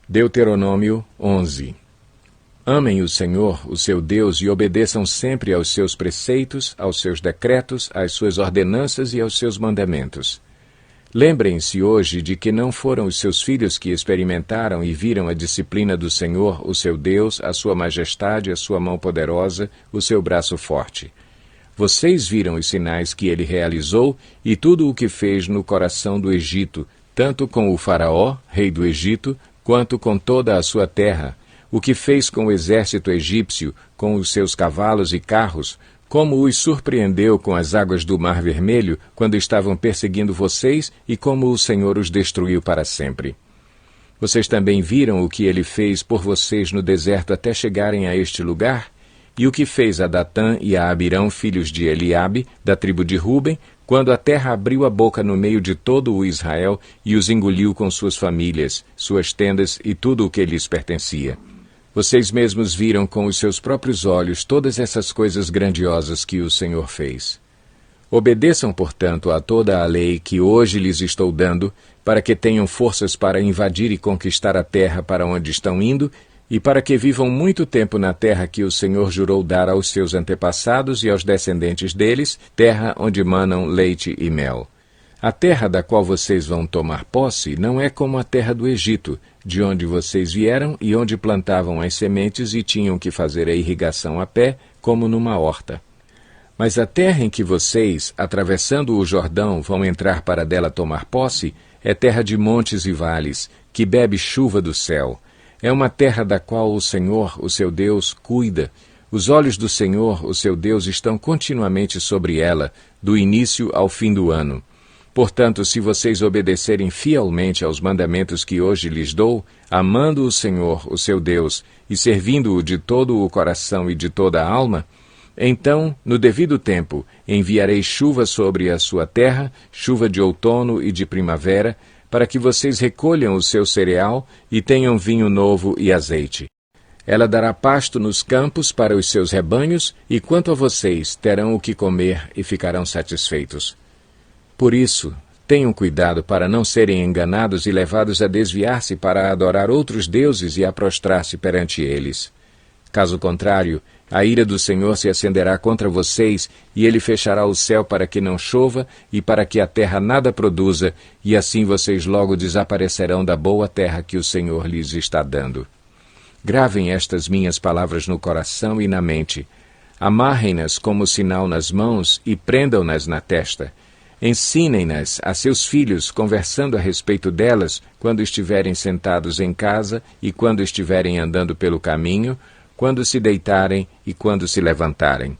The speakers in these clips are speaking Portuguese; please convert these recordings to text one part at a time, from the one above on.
Deuteronômio 11. Amem o Senhor, o seu Deus, e obedeçam sempre aos seus preceitos, aos seus decretos, às suas ordenanças e aos seus mandamentos. Lembrem-se hoje de que não foram os seus filhos que experimentaram e viram a disciplina do Senhor, o seu Deus, a sua majestade, a sua mão poderosa, o seu braço forte. Vocês viram os sinais que ele realizou e tudo o que fez no coração do Egito, tanto com o faraó, rei do Egito, quanto com toda a sua terra, o que fez com o exército egípcio, com os seus cavalos e carros, como os surpreendeu com as águas do Mar Vermelho, quando estavam perseguindo vocês, e como o Senhor os destruiu para sempre. Vocês também viram o que ele fez por vocês no deserto até chegarem a este lugar? E o que fez a Datã e a Abirão, filhos de Eliabe, da tribo de Ruben, quando a terra abriu a boca no meio de todo o Israel e os engoliu com suas famílias, suas tendas e tudo o que lhes pertencia. Vocês mesmos viram com os seus próprios olhos todas essas coisas grandiosas que o Senhor fez. Obedeçam, portanto, a toda a lei que hoje lhes estou dando, para que tenham forças para invadir e conquistar a terra para onde estão indo, e para que vivam muito tempo na terra que o Senhor jurou dar aos seus antepassados e aos descendentes deles, terra onde manam leite e mel. A terra da qual vocês vão tomar posse não é como a terra do Egito, de onde vocês vieram e onde plantavam as sementes e tinham que fazer a irrigação a pé, como numa horta. Mas a terra em que vocês, atravessando o Jordão, vão entrar para dela tomar posse, é terra de montes e vales, que bebe chuva do céu. É uma terra da qual o Senhor, o seu Deus, cuida. Os olhos do Senhor, o seu Deus, estão continuamente sobre ela, do início ao fim do ano. Portanto, se vocês obedecerem fielmente aos mandamentos que hoje lhes dou, amando o Senhor, o seu Deus, e servindo-o de todo o coração e de toda a alma, então, no devido tempo, enviarei chuva sobre a sua terra, chuva de outono e de primavera, para que vocês recolham o seu cereal e tenham vinho novo e azeite. Ela dará pasto nos campos para os seus rebanhos, e quanto a vocês, terão o que comer e ficarão satisfeitos. Por isso, tenham cuidado para não serem enganados e levados a desviar-se para adorar outros deuses e a prostrar-se perante eles. Caso contrário, a ira do Senhor se acenderá contra vocês, e ele fechará o céu para que não chova e para que a terra nada produza, e assim vocês logo desaparecerão da boa terra que o Senhor lhes está dando. Gravem estas minhas palavras no coração e na mente. Amarrem-nas como sinal nas mãos e prendam-nas na testa. Ensinem-nas a seus filhos, conversando a respeito delas, quando estiverem sentados em casa e quando estiverem andando pelo caminho, quando se deitarem e quando se levantarem.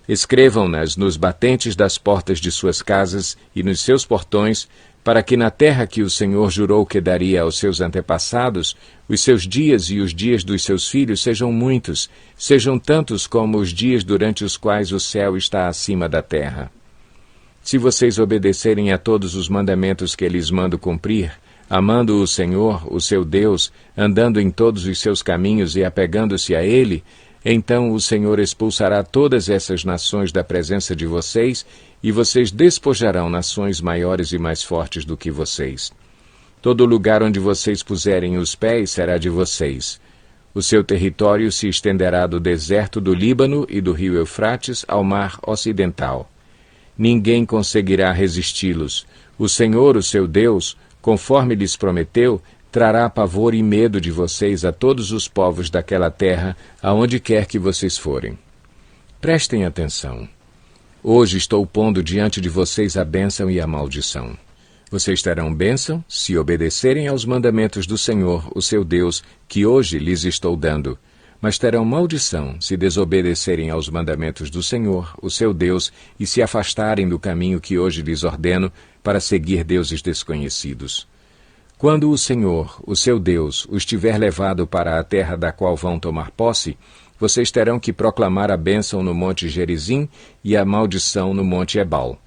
Escrevam-nas nos batentes das portas de suas casas e nos seus portões, para que na terra que o Senhor jurou que daria aos seus antepassados, os seus dias e os dias dos seus filhos sejam muitos, sejam tantos como os dias durante os quais o céu está acima da terra. Se vocês obedecerem a todos os mandamentos que lhes mando cumprir, amando o Senhor, o seu Deus, andando em todos os seus caminhos e apegando-se a Ele, então o Senhor expulsará todas essas nações da presença de vocês, e vocês despojarão nações maiores e mais fortes do que vocês. Todo lugar onde vocês puserem os pés será de vocês. O seu território se estenderá do deserto do Líbano e do rio Eufrates ao mar ocidental. Ninguém conseguirá resisti-los. O Senhor, o seu Deus, conforme lhes prometeu, trará pavor e medo de vocês a todos os povos daquela terra, aonde quer que vocês forem. Prestem atenção. Hoje estou pondo diante de vocês a bênção e a maldição. Vocês terão bênção se obedecerem aos mandamentos do Senhor, o seu Deus, que hoje lhes estou dando. Mas terão maldição se desobedecerem aos mandamentos do Senhor, o seu Deus, e se afastarem do caminho que hoje lhes ordeno para seguir deuses desconhecidos. Quando o Senhor, o seu Deus, os tiver levado para a terra da qual vão tomar posse, vocês terão que proclamar a bênção no monte Gerizim e a maldição no monte Ebal.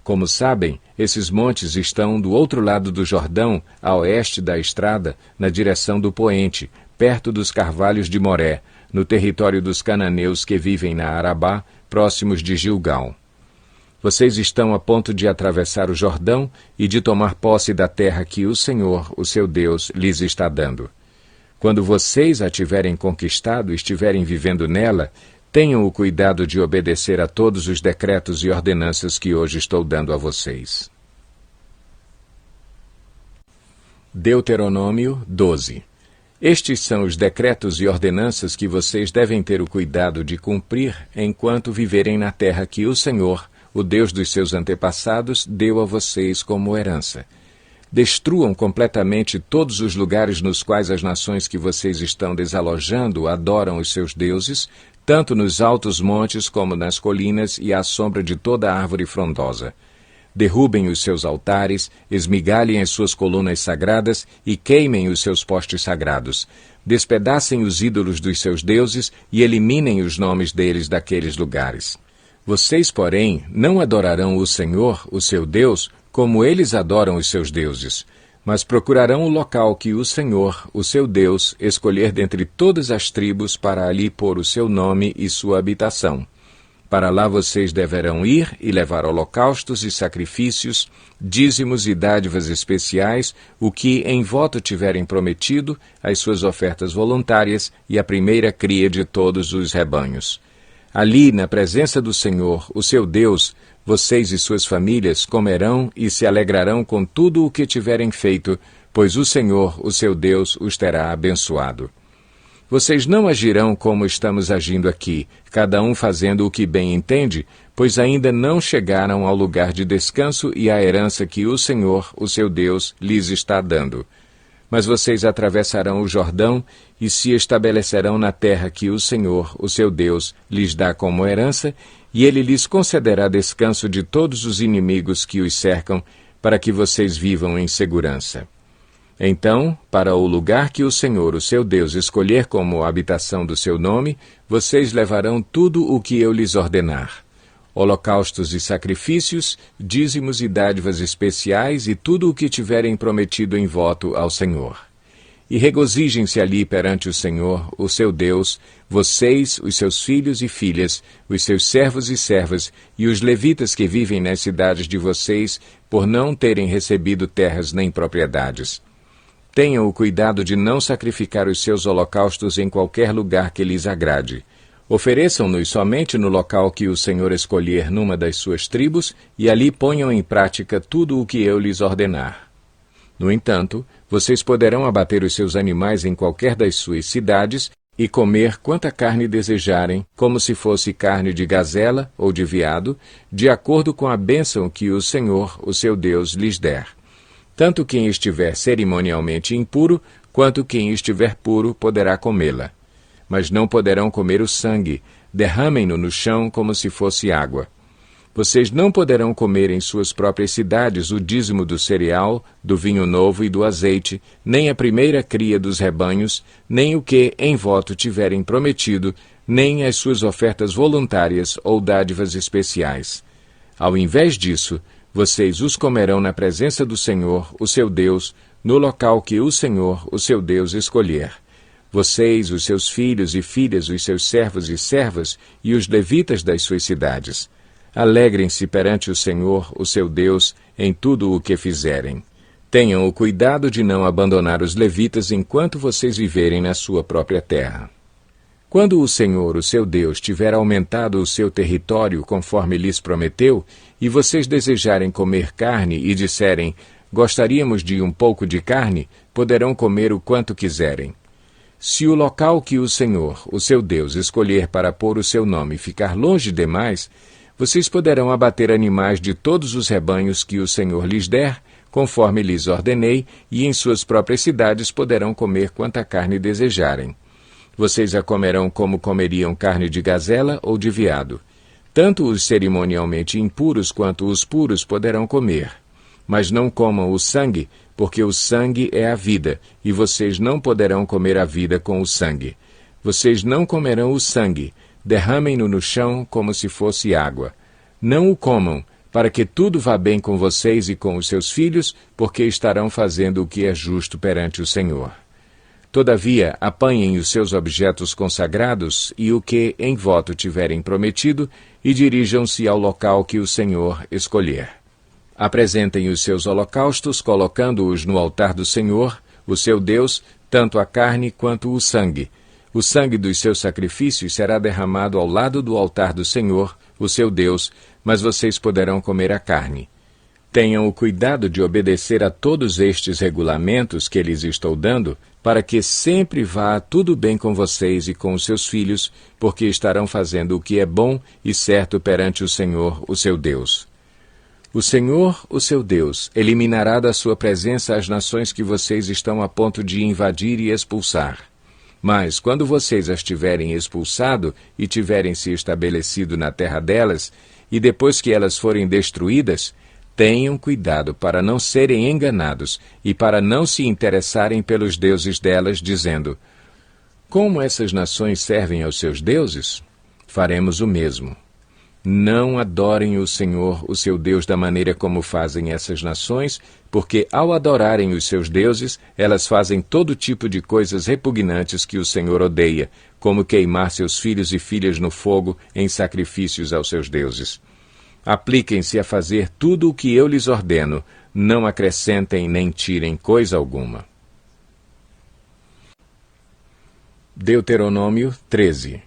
Como sabem, esses montes estão do outro lado do Jordão, a oeste da estrada, na direção do poente, perto dos carvalhos de Moré, no território dos cananeus que vivem na Arabá, próximos de Gilgal. Vocês estão a ponto de atravessar o Jordão e de tomar posse da terra que o Senhor, o seu Deus, lhes está dando. Quando vocês a tiverem conquistado e estiverem vivendo nela, tenham o cuidado de obedecer a todos os decretos e ordenanças que hoje estou dando a vocês. Deuteronômio 12. Estes são os decretos e ordenanças que vocês devem ter o cuidado de cumprir enquanto viverem na terra que o Senhor, o Deus dos seus antepassados, deu a vocês como herança. Destruam completamente todos os lugares nos quais as nações que vocês estão desalojando adoram os seus deuses, tanto nos altos montes como nas colinas e à sombra de toda árvore frondosa. Derrubem os seus altares, esmigalhem as suas colunas sagradas e queimem os seus postes sagrados. Despedacem os ídolos dos seus deuses e eliminem os nomes deles daqueles lugares. Vocês, porém, não adorarão o Senhor, o seu Deus, como eles adoram os seus deuses, mas procurarão o local que o Senhor, o seu Deus, escolher dentre todas as tribos para ali pôr o seu nome e sua habitação. Para lá vocês deverão ir e levar holocaustos e sacrifícios, dízimos e dádivas especiais, o que em voto tiverem prometido, as suas ofertas voluntárias e a primeira cria de todos os rebanhos. Ali, na presença do Senhor, o seu Deus, vocês e suas famílias comerão e se alegrarão com tudo o que tiverem feito, pois o Senhor, o seu Deus, os terá abençoado. Vocês não agirão como estamos agindo aqui, cada um fazendo o que bem entende, pois ainda não chegaram ao lugar de descanso e à herança que o Senhor, o seu Deus, lhes está dando. Mas vocês atravessarão o Jordão e se estabelecerão na terra que o Senhor, o seu Deus, lhes dá como herança, e ele lhes concederá descanso de todos os inimigos que os cercam, para que vocês vivam em segurança. Então, para o lugar que o Senhor, o seu Deus, escolher como habitação do seu nome, vocês levarão tudo o que eu lhes ordenar: holocaustos e sacrifícios, dízimos e dádivas especiais e tudo o que tiverem prometido em voto ao Senhor. E regozijem-se ali perante o Senhor, o seu Deus, vocês, os seus filhos e filhas, os seus servos e servas, e os levitas que vivem nas cidades de vocês, por não terem recebido terras nem propriedades. Tenham o cuidado de não sacrificar os seus holocaustos em qualquer lugar que lhes agrade. Ofereçam-nos somente no local que o Senhor escolher numa das suas tribos, e ali ponham em prática tudo o que eu lhes ordenar. No entanto, vocês poderão abater os seus animais em qualquer das suas cidades e comer quanta carne desejarem, como se fosse carne de gazela ou de veado, de acordo com a bênção que o Senhor, o seu Deus, lhes der. Tanto quem estiver cerimonialmente impuro, quanto quem estiver puro poderá comê-la. Mas não poderão comer o sangue, derramem-no no chão como se fosse água. Vocês não poderão comer em suas próprias cidades o dízimo do cereal, do vinho novo e do azeite, nem a primeira cria dos rebanhos, nem o que em voto tiverem prometido, nem as suas ofertas voluntárias ou dádivas especiais. Ao invés disso, vocês os comerão na presença do Senhor, o seu Deus, no local que o Senhor, o seu Deus, escolher. Vocês, os seus filhos e filhas, os seus servos e servas, e os levitas das suas cidades. Alegrem-se perante o Senhor, o seu Deus, em tudo o que fizerem. Tenham o cuidado de não abandonar os levitas enquanto vocês viverem na sua própria terra. Quando o Senhor, o seu Deus, tiver aumentado o seu território conforme lhes prometeu, e vocês desejarem comer carne e disserem, gostaríamos de um pouco de carne, poderão comer o quanto quiserem. Se o local que o Senhor, o seu Deus, escolher para pôr o seu nome ficar longe demais, vocês poderão abater animais de todos os rebanhos que o Senhor lhes der, conforme lhes ordenei, e em suas próprias cidades poderão comer quanta carne desejarem. Vocês a comerão como comeriam carne de gazela ou de veado. Tanto os cerimonialmente impuros quanto os puros poderão comer. Mas não comam o sangue, porque o sangue é a vida, e vocês não poderão comer a vida com o sangue. Vocês não comerão o sangue, derramem-no no chão como se fosse água. Não o comam, para que tudo vá bem com vocês e com os seus filhos, porque estarão fazendo o que é justo perante o Senhor. Todavia, apanhem os seus objetos consagrados e o que em voto tiverem prometido, e dirijam-se ao local que o Senhor escolher. Apresentem os seus holocaustos, colocando-os no altar do Senhor, o seu Deus, tanto a carne quanto o sangue. O sangue dos seus sacrifícios será derramado ao lado do altar do Senhor, o seu Deus, mas vocês poderão comer a carne. Tenham o cuidado de obedecer a todos estes regulamentos que lhes estou dando, para que sempre vá tudo bem com vocês e com os seus filhos, porque estarão fazendo o que é bom e certo perante o Senhor, o seu Deus. O Senhor, o seu Deus, eliminará da sua presença as nações que vocês estão a ponto de invadir e expulsar. Mas, quando vocês as tiverem expulsado e tiverem se estabelecido na terra delas, e depois que elas forem destruídas, tenham cuidado para não serem enganados e para não se interessarem pelos deuses delas, dizendo: como essas nações servem aos seus deuses? Faremos o mesmo. Não adorem o Senhor, o seu Deus, da maneira como fazem essas nações, porque ao adorarem os seus deuses, elas fazem todo tipo de coisas repugnantes que o Senhor odeia, como queimar seus filhos e filhas no fogo em sacrifícios aos seus deuses. Apliquem-se a fazer tudo o que eu lhes ordeno, não acrescentem nem tirem coisa alguma. Deuteronômio 13.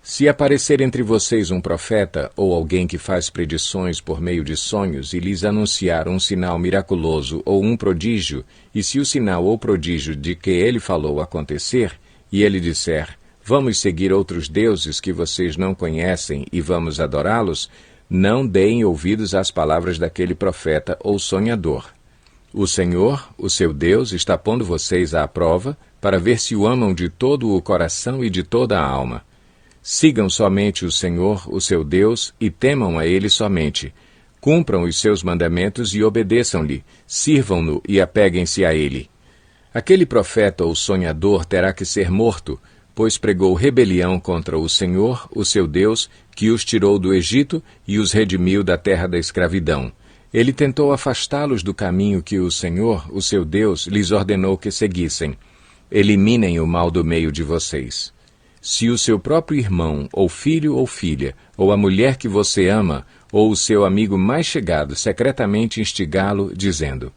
Se aparecer entre vocês um profeta ou alguém que faz predições por meio de sonhos e lhes anunciar um sinal miraculoso ou um prodígio, e se o sinal ou prodígio de que ele falou acontecer, e ele disser: vamos seguir outros deuses que vocês não conhecem e vamos adorá-los, não deem ouvidos às palavras daquele profeta ou sonhador. O Senhor, o seu Deus, está pondo vocês à prova para ver se o amam de todo o coração e de toda a alma. Sigam somente o Senhor, o seu Deus, e temam a Ele somente. Cumpram os seus mandamentos e obedeçam-lhe, sirvam-no e apeguem-se a Ele. Aquele profeta ou sonhador terá que ser morto, pois pregou rebelião contra o Senhor, o seu Deus, que os tirou do Egito e os redimiu da terra da escravidão. Ele tentou afastá-los do caminho que o Senhor, o seu Deus, lhes ordenou que seguissem. Eliminem o mal do meio de vocês. Se o seu próprio irmão, ou filho ou filha, ou a mulher que você ama, ou o seu amigo mais chegado secretamente instigá-lo, dizendo: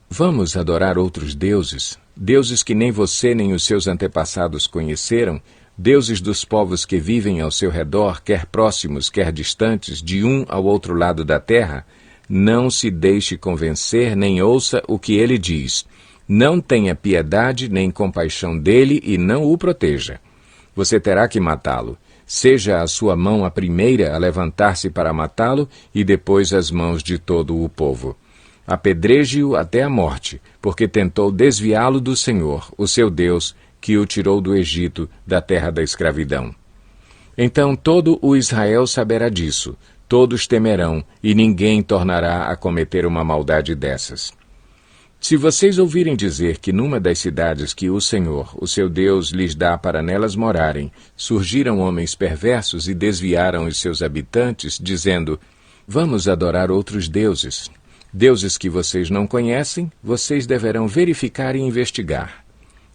vamos adorar outros deuses, deuses que nem você nem os seus antepassados conheceram, deuses dos povos que vivem ao seu redor, quer próximos, quer distantes, de um ao outro lado da terra, não se deixe convencer nem ouça o que ele diz. Não tenha piedade nem compaixão dele e não o proteja. Você terá que matá-lo. Seja a sua mão a primeira a levantar-se para matá-lo e depois as mãos de todo o povo. Apedreje-o até a morte, porque tentou desviá-lo do Senhor, o seu Deus, que o tirou do Egito, da terra da escravidão. Então todo o Israel saberá disso, todos temerão, e ninguém tornará a cometer uma maldade dessas. Se vocês ouvirem dizer que numa das cidades que o Senhor, o seu Deus, lhes dá para nelas morarem, surgiram homens perversos e desviaram os seus habitantes, dizendo: vamos adorar outros deuses, deuses que vocês não conhecem, vocês deverão verificar e investigar.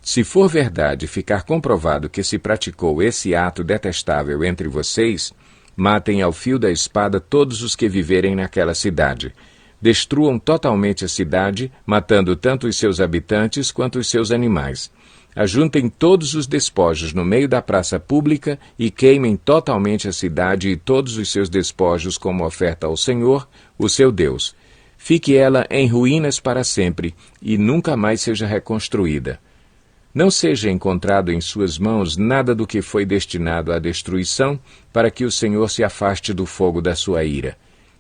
Se for verdade ficar comprovado que se praticou esse ato detestável entre vocês, matem ao fio da espada todos os que viverem naquela cidade. Destruam totalmente a cidade, matando tanto os seus habitantes quanto os seus animais. Ajuntem todos os despojos no meio da praça pública e queimem totalmente a cidade e todos os seus despojos como oferta ao Senhor, o seu Deus. Fique ela em ruínas para sempre e nunca mais seja reconstruída. Não seja encontrado em suas mãos nada do que foi destinado à destruição, para que o Senhor se afaste do fogo da sua ira.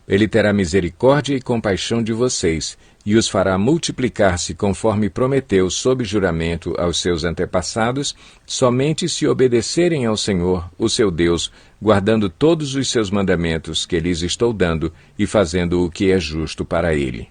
Ele terá misericórdia e compaixão de vocês, e os fará multiplicar-se conforme prometeu sob juramento aos seus antepassados, somente se obedecerem ao Senhor, o seu Deus, guardando todos os seus mandamentos que lhes estou dando e fazendo o que é justo para ele.